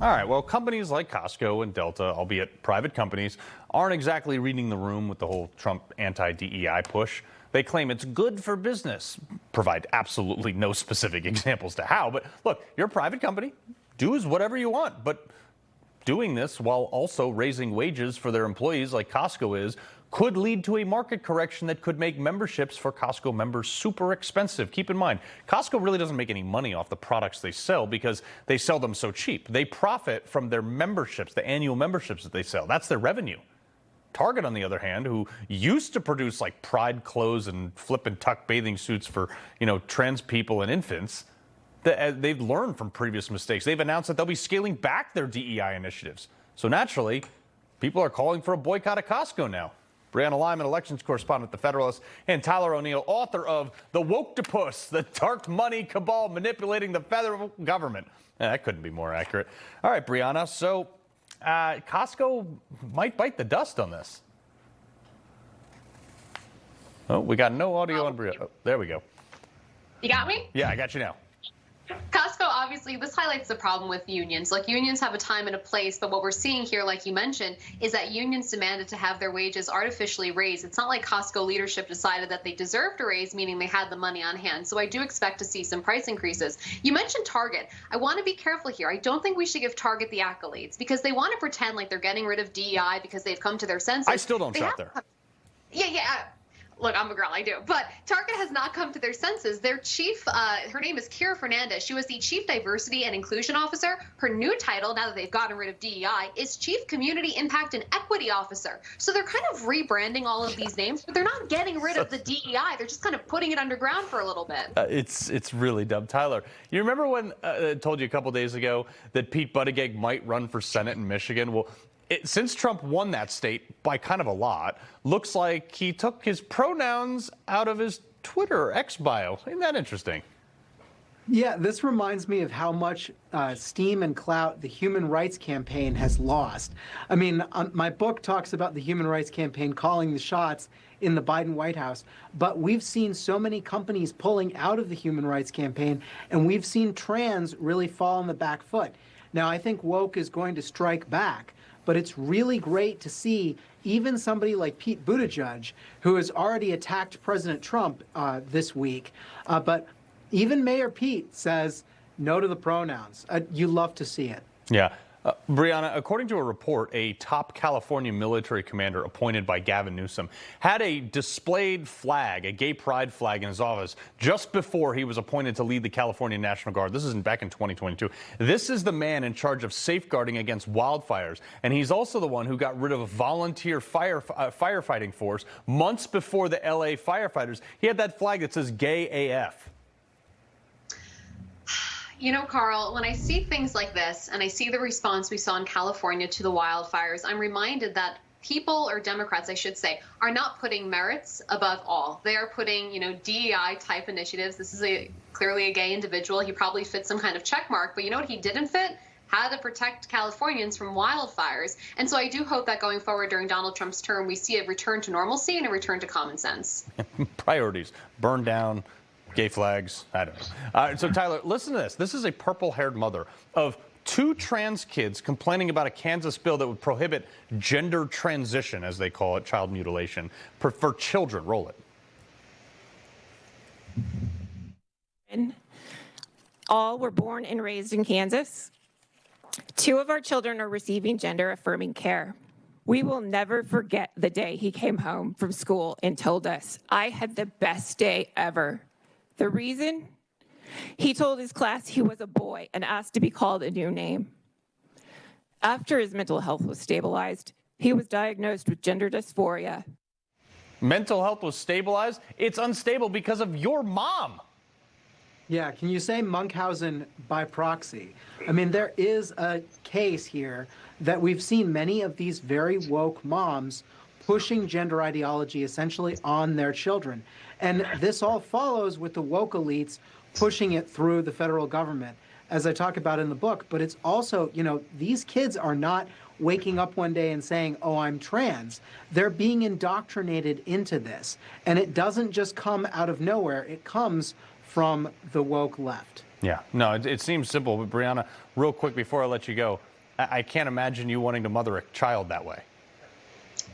All right, well, companies like Costco and Delta, albeit private companies, aren't exactly reading the room with the whole Trump anti-DEI push. They claim it's good for business, provide absolutely no specific examples to how. But look, you're a private company, do whatever you want. But doing this while also raising wages for their employees like Costco is could lead to a market correction that could make memberships for Costco members super expensive. Keep in mind, Costco really doesn't make any money off the products they sell because they sell them so cheap. They profit from their memberships, the annual memberships that they sell. That's their revenue. Target, on the other hand, who used to produce like Pride clothes and flip and tuck bathing suits for, trans people and infants, they've learned from previous mistakes. They've announced that they'll be scaling back their DEI initiatives. So naturally, people are calling for a boycott of Costco now. Brianna, Lyman, elections correspondent at the Federalist, and Tyler O'Neill, author of The Woketopus, the dark money cabal manipulating the federal government. That couldn't be more accurate. All right, Brianna, so Costco might bite the dust on this. Oh, we got no audio on Brianna. Oh, there we go. You got me? Yeah, I got you now. Costco, obviously, this highlights the problem with unions. Like, unions have a time and a place, but what we're seeing here, like you mentioned, is that unions demanded to have their wages artificially raised. It's not like Costco leadership decided that they deserved a raise, meaning they had the money on hand. So I do expect to see some price increases. You mentioned Target. I want to be careful here. I don't think we should give Target the accolades because they want to pretend like they're getting rid of DEI because they've come to their senses. I still don't shop there. Yeah. Look, I'm a girl, I do. But Target has not come to their senses. Their chief, her name is Kira Fernandez. She was the Chief Diversity and Inclusion Officer. Her new title, now that they've gotten rid of DEI, is Chief Community Impact and Equity Officer. So they're kind of rebranding all of these names, but they're not getting rid of the DEI. They're just kind of putting it underground for a little bit. It's really dumb. Tyler, you remember when I told you a couple days ago that Pete Buttigieg might run for Senate in Michigan? Well, since Trump won that state by kind of a lot, looks like he took his pronouns out of his Twitter or X bio. Isn't that interesting? Yeah, this reminds me of how much steam and clout the Human Rights Campaign has lost. I mean, my book talks about the Human Rights Campaign calling the shots in the Biden White House, but we've seen so many companies pulling out of the Human Rights Campaign, and we've seen trans really fall on the back foot. Now, I think woke is going to strike back. But it's really great to see even somebody like Pete Buttigieg, who has already attacked President Trump this week. But even Mayor Pete says no to the pronouns. You love to see it. Yeah. Brianna, according to a report, a top California military commander appointed by Gavin Newsom had a displayed flag, a gay pride flag in his office just before he was appointed to lead the California National Guard. This is back in 2022. This is the man in charge of safeguarding against wildfires. And he's also the one who got rid of a volunteer firefighting force months before the LA firefighters. He had that flag that says gay AF. You know, Carl, when I see things like this and I see the response we saw in California to the wildfires, I'm reminded that people, or Democrats, I should say, are not putting merits above all. They are putting, DEI type initiatives. This is clearly a gay individual. He probably fits some kind of check mark. But you know what he didn't fit? How to protect Californians from wildfires. And so I do hope that going forward during Donald Trump's term, we see a return to normalcy and a return to common sense. Priorities. Burn down gay flags. I don't know. So, Tyler, listen to this. This is a purple-haired mother of 2 trans kids complaining about a Kansas bill that would prohibit gender transition, as they call it, child mutilation, for children. Roll it. All were born and raised in Kansas. 2 of our children are receiving gender-affirming care. We will never forget the day he came home from school and told us, "I had the best day ever." The reason? He told his class he was a boy and asked to be called a new name. After his mental health was stabilized, he was diagnosed with gender dysphoria. Mental health was stabilized? It's unstable because of your mom. Yeah, can you say Munchausen by proxy? I mean, there is a case here that we've seen many of these very woke moms pushing gender ideology essentially on their children. And this all follows with the woke elites pushing it through the federal government, as I talk about in the book. But it's also, these kids are not waking up one day and saying, "Oh, I'm trans." They're being indoctrinated into this. And it doesn't just come out of nowhere. It comes from the woke left. Yeah, no, it seems simple. But Brianna, real quick before I let you go, I can't imagine you wanting to mother a child that way.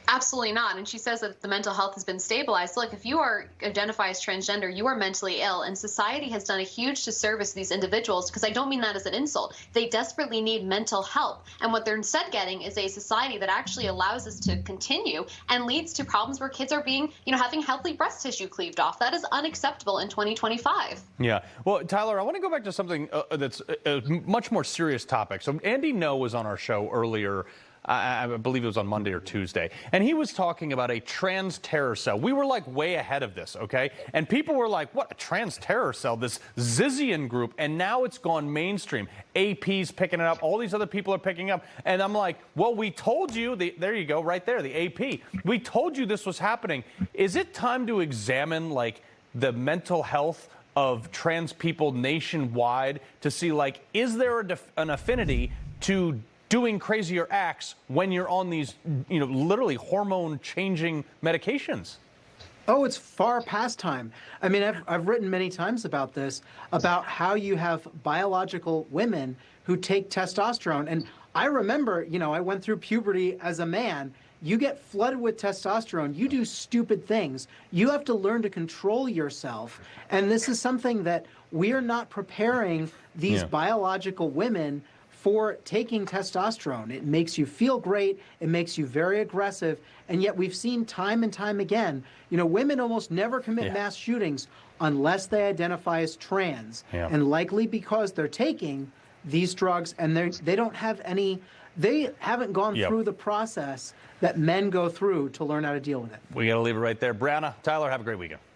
Absolutely not. And she says that the mental health has been stabilized. Look, if you identify as transgender, you are mentally ill, and society has done a huge disservice to these individuals, because I don't mean that as an insult. They desperately need mental help. And what they're instead getting is a society that actually allows this to continue and leads to problems where kids are being, having healthy breast tissue cleaved off. That is unacceptable in 2025. Yeah. Well, Tyler, I want to go back to something that's a much more serious topic. So Andy No was on our show earlier. I believe it was on Monday or Tuesday, and he was talking about a trans terror cell. We were like way ahead of this, okay? And people were like, what, a trans terror cell, this Zizian group, and now it's gone mainstream. AP's picking it up, all these other people are picking up, and I'm like, well, we told you, there you go, right there, the AP. We told you this was happening. Is it time to examine, like, the mental health of trans people nationwide to see, like, is there an affinity to doing crazier acts when you're on these, literally hormone-changing medications? Oh, it's far past time. I mean, I've written many times about this, about how you have biological women who take testosterone. And I remember, I went through puberty as a man. You get flooded with testosterone. You do stupid things. You have to learn to control yourself. And this is something that we are not preparing these biological women for taking testosterone. It makes you feel great. It makes you very aggressive. And yet we've seen time and time again, women almost never commit mass shootings unless they identify as trans. Yeah. And likely because they're taking these drugs and they don't have any, they haven't gone through the process that men go through to learn how to deal with it. We got to leave it right there. Brianna, Tyler, have a great weekend.